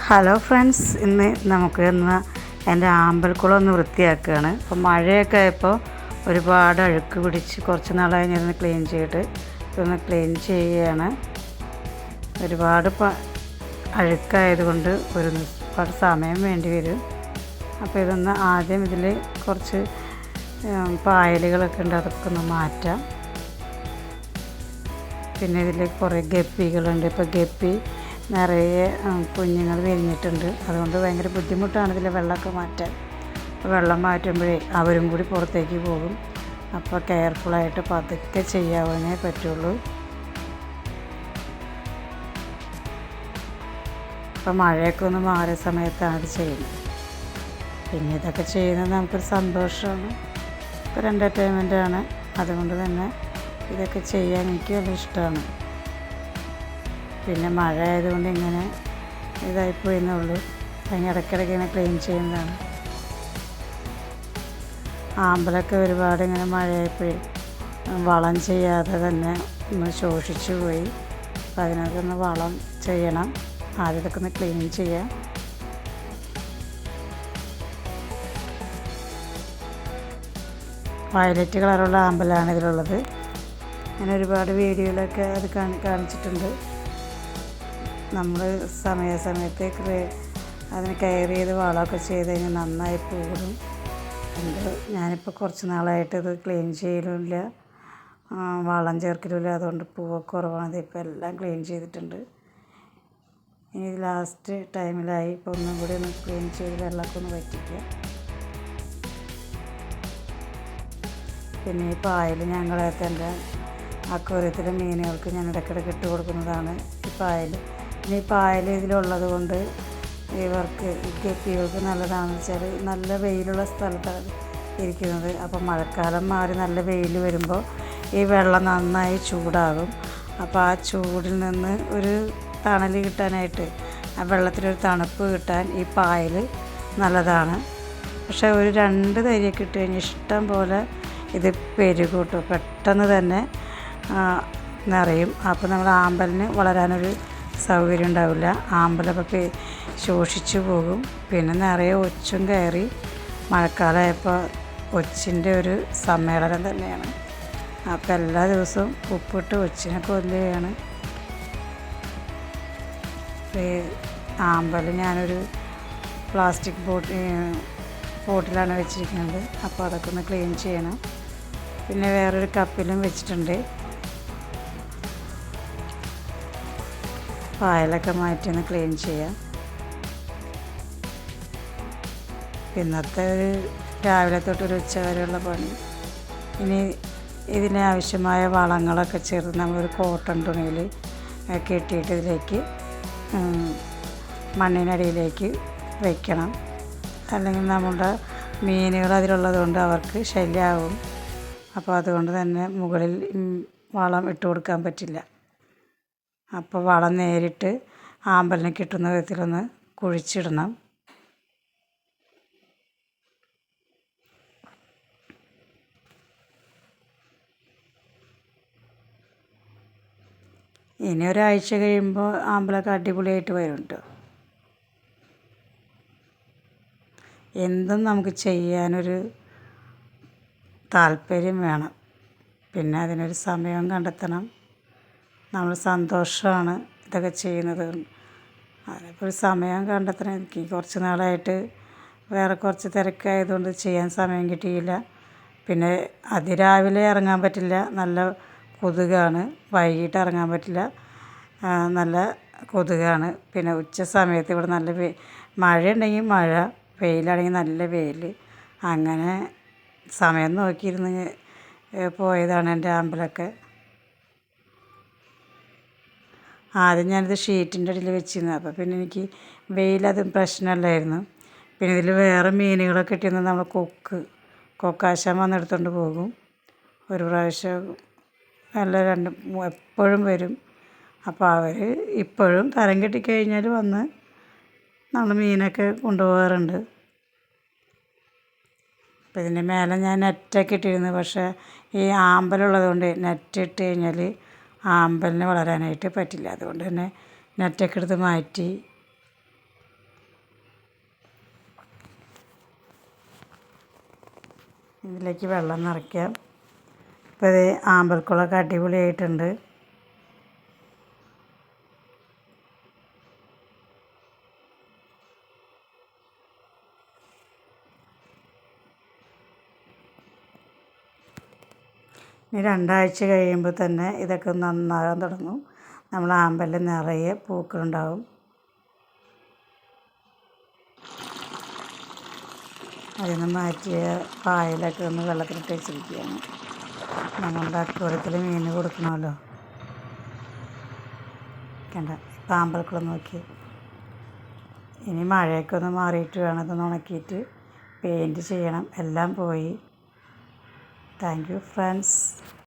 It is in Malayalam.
ഹലോ ഫ്രണ്ട്സ്, ഇന്ന് എൻ്റെ ആമ്പൽക്കുളം ഒന്ന് വൃത്തിയാക്കുകയാണ്. അപ്പോൾ മഴയൊക്കെ ആയപ്പോൾ ഒരുപാട് അഴുക്ക് പിടിച്ച് കുറച്ച് നാളായി ഞാനൊന്ന് ക്ലീൻ ചെയ്തിട്ട് ഇതൊന്ന് ക്ലീൻ ചെയ്യുകയാണ്. ഒരുപാട് അഴുക്കായതുകൊണ്ട് ഒരുപാട് സമയം വേണ്ടി വരും. അപ്പോൾ ഇതൊന്ന് ആദ്യം ഇതിൽ കുറച്ച് പായലുകളൊക്കെ ഉണ്ട്, അതൊക്കെ ഒന്ന് മാറ്റാം. പിന്നെ ഇതിൽ കുറേ ഗപ്പികളുണ്ട്. ഇപ്പോൾ ഗപ്പി നിറയെ കുഞ്ഞുങ്ങൾ വിരിഞ്ഞിട്ടുണ്ട്. അതുകൊണ്ട് ഭയങ്കര ബുദ്ധിമുട്ടാണ് ഇതിലെ വെള്ളമൊക്കെ മാറ്റാൻ. വെള്ളം മാറ്റുമ്പോഴേ അവരും കൂടി പുറത്തേക്ക് പോകും. അപ്പോൾ കെയർഫുള്ളായിട്ട് പതുക്കെ ചെയ്യാവുന്നേ പറ്റുള്ളൂ. ഇപ്പോൾ മഴയൊക്കെ ഒന്ന് മാറിയ സമയത്താണ് ഇത് ചെയ്യുന്നത്. പിന്നെ ഇതൊക്കെ ചെയ്യുന്നത് നമുക്കൊരു സന്തോഷമാണ്, ഒരു എൻ്റർടൈൻമെൻറ്റാണ്. അതുകൊണ്ട് തന്നെ ഇതൊക്കെ ചെയ്യാൻ എനിക്ക് വളരെ ഇഷ്ടമാണ്. പിന്നെ മഴ ആയതുകൊണ്ട് ഇങ്ങനെ ഇതായിപ്പോയെന്നുള്ളൂ. അതിന് ഇടയ്ക്കിടയ്ക്ക് ഇങ്ങനെ ക്ലീൻ ചെയ്യുന്നതാണ്. ആമ്പലൊക്കെ ഒരുപാട് ഇങ്ങനെ മഴയായപ്പോഴേ വളം ചെയ്യാതെ തന്നെ ഒന്ന് ശോഷിച്ചു പോയി. അപ്പോൾ അതിനൊക്കെ ഒന്ന് വളം ചെയ്യണം. ആദ്യം ഇതൊക്കെ ഒന്ന് ക്ലീൻ ചെയ്യാം. വയലറ്റ് കളറുള്ള ആമ്പലാണ് ഇതിലുള്ളത്. ഞാൻ ഒരുപാട് വീഡിയോയിലൊക്കെ അത് കാണിച്ചിട്ടുണ്ട്. നമ്മൾ സമയത്ത് അതിന് കെയർ ചെയ്ത് വളമൊക്കെ ചെയ്ത് കഴിഞ്ഞാൽ നന്നായി കൂടും. ഞാനിപ്പോൾ കുറച്ച് നാളായിട്ട് ഇത് ക്ലീൻ ചെയ്യലുമില്ല, വളം ചേർക്കലുമില്ല. അതുകൊണ്ട് പൂവൊക്കെ കുറവാണ്. ഇപ്പോൾ എല്ലാം ക്ലീൻ ചെയ്തിട്ടുണ്ട്. ഇനി ലാസ്റ്റ് ടൈമിലായി. ഇപ്പോൾ ഒന്നും കൂടി ഒന്ന് ക്ലീൻ ചെയ്ത് വെള്ളമൊക്കെ ഒന്ന് വറ്റിക്കുക. പിന്നെ ഈ പായൽ ഞങ്ങളത്തെ എൻ്റെ അക്വേറിയത്തിലെ മീനുകൾക്ക് ഞാൻ ഇടയ്ക്കിടയ്ക്ക് ഇട്ട് കൊടുക്കുന്നതാണ് ഈ പായൽ. പിന്നെ ഈ പായൽ ഇതിലുള്ളത് കൊണ്ട് ഇവർക്ക് ഗപ്പികൾക്ക് നല്ലതാണെന്ന് വെച്ചാൽ നല്ല വെയിലുള്ള സ്ഥലത്താണ് ഇരിക്കുന്നത്. അപ്പോൾ മഴക്കാലം മാറി നല്ല വെയിൽ വരുമ്പോൾ ഈ വെള്ളം നന്നായി ചൂടാകും. അപ്പോൾ ആ ചൂടിൽ നിന്ന് ഒരു തണൽ കിട്ടാനായിട്ട്, ആ വെള്ളത്തിനൊരു തണുപ്പ് കിട്ടാൻ ഈ പായൽ നല്ലതാണ്. പക്ഷേ ഒരു 2 തരിയൊക്കെ ഇട്ട് കഴിഞ്ഞാൽ ഇഷ്ടം പോലെ ഇത് പെരുകൂട്ടോ, പെട്ടെന്ന് തന്നെ നിറയും. അപ്പോൾ നമ്മൾ ആമ്പലിന് വളരാനൊരു സൗകര്യം ഉണ്ടാവില്ല. ആമ്പലപ്പോൾ ശോഷിച്ചു പോകും. പിന്നെ നിറയെ ഒച്ചും കയറി. മഴക്കാലമായപ്പോൾ ഒച്ചിൻ്റെ ഒരു സമ്മേളനം തന്നെയാണ്. അപ്പോൾ എല്ലാ ദിവസവും ഉപ്പിട്ട് ഒച്ചിനെ കൊല്ലുകയാണ്. ആമ്പൽ ഞാനൊരു പ്ലാസ്റ്റിക് പോട്ടിലാണ് വെച്ചിരിക്കുന്നത്. അപ്പോൾ അതൊക്കെ ഒന്ന് ക്ലീൻ ചെയ്യണം. പിന്നെ വേറൊരു കപ്പിലും വെച്ചിട്ടുണ്ട്. പായലൊക്കെ മാറ്റി ഒന്ന് ക്ലീൻ ചെയ്യാം. ഇന്നത്തെ ഒരു രാവിലെ തൊട്ടൊരു ഉച്ച വരെയുള്ള പണി. ഇനി ഇതിനാവശ്യമായ വളങ്ങളൊക്കെ ചേർത്ത് നമ്മളൊരു കോട്ടൺ തുണിയിൽ കെട്ടിയിട്ട് ഇതിലേക്ക് മണ്ണിനടിയിലേക്ക് വയ്ക്കണം. അല്ലെങ്കിൽ നമ്മുടെ മീനുകൾ അതിലുള്ളത് കൊണ്ട് അവർക്ക് ശല്യമാകും. അപ്പോൾ അതുകൊണ്ട് തന്നെ മുകളിൽ വളം ഇട്ട് കൊടുക്കാൻ പറ്റില്ല. അപ്പോൾ വളം നേരിട്ട് ആമ്പലിന് കിട്ടുന്ന വിധത്തിലൊന്ന് കുഴിച്ചിടണം. ഇനി ഒരാഴ്ച കഴിയുമ്പോൾ ആമ്പലൊക്കെ അടിപൊളിയായിട്ട് വരും കേട്ടോ. എന്തും നമുക്ക് ചെയ്യാനൊരു താല്പര്യം വേണം. പിന്നെ അതിനൊരു സമയം കണ്ടെത്തണം. നമ്മൾ സന്തോഷമാണ് ഇതൊക്കെ ചെയ്യുന്നത്. അതിനൊക്കെ ഒരു സമയം കണ്ടെത്തണം. എനിക്ക് കുറച്ച് നാളായിട്ട് വേറെ കുറച്ച് തിരക്കായതുകൊണ്ട് ചെയ്യാൻ സമയം കിട്ടിയില്ല. പിന്നെ അതിരാവിലെ ഇറങ്ങാൻ പറ്റില്ല, നല്ല കൊതുകാണ്. വൈകിട്ട് ഇറങ്ങാൻ പറ്റില്ല, നല്ല കൊതുകാണ്. പിന്നെ ഉച്ച സമയത്ത് ഇവിടെ നല്ല മഴയുണ്ടെങ്കിൽ മഴ, വെയിലാണെങ്കിൽ നല്ല വെയിൽ. അങ്ങനെ സമയം നോക്കിയിരുന്ന് പോയതാണ് എൻ്റെ ആമ്പലൊക്കെ. ആദ്യം ഞാനിത് ഷീറ്റിൻ്റെ അടിയിൽ വെച്ചിരുന്നു. അപ്പോൾ പിന്നെ എനിക്ക് വെയിലതും പ്രശ്നമല്ലായിരുന്നു. പിന്നെ ഇതിൽ വേറെ മീനുകളൊക്കെ ഇട്ടിരുന്നത് നമ്മൾ കൊക്കാശാൻ വന്നെടുത്തുകൊണ്ട് പോകും. ഒരു പ്രാവശ്യം നല്ല എപ്പോഴും വരും. അപ്പോൾ അവർ ഇപ്പോഴും തരം കെട്ടിക്കഴിഞ്ഞാൽ വന്ന് നമ്മൾ മീനൊക്കെ കൊണ്ടുപോകാറുണ്ട്. അപ്പോൾ ഇതിൻ്റെ മേലെ ഞാൻ നെറ്റൊക്കെ ഇട്ടിരുന്നു. പക്ഷേ ഈ ആമ്പലുള്ളത് കൊണ്ട് നെറ്റ് ഇട്ട് കഴിഞ്ഞാൽ ആമ്പലിന് വളരാനായിട്ട് പറ്റില്ല. അതുകൊണ്ട് തന്നെ നെറ്റൊക്കെ എടുത്ത് മാറ്റി. ഇതിലേക്ക് വെള്ളം നിറയ്ക്കാം. ഇപ്പോൾ ഇത് ആമ്പൽക്കുളമൊക്കെ അടിപൊളിയായിട്ടുണ്ട്. ഇനി 2 ആഴ്ച കഴിയുമ്പോൾ തന്നെ ഇതൊക്കെ നന്നാകാൻ തുടങ്ങും. നമ്മൾ ആമ്പലിൽ നിറയെ പൂക്കളുണ്ടാവും. അതിൽ നിന്ന് മാറ്റിയ പായലൊക്കെ ഒന്ന് വെള്ളത്തിലിട്ട് വെച്ചിരിക്കുകയാണ്. നമ്മളുടെ അക്വേറിയത്തിൽ മീൻ കൊടുക്കണമല്ലോ. കണ്ട ഇപ്പം ആമ്പൽക്കുളം നോക്കി. ഇനി മഴയൊക്കെ ഒന്ന് മാറിയിട്ട് വേണം ഇതൊന്ന് ഉണക്കിയിട്ട് പെയിൻറ്റ് ചെയ്യണം. എല്ലാം പോയി. Thank you friends.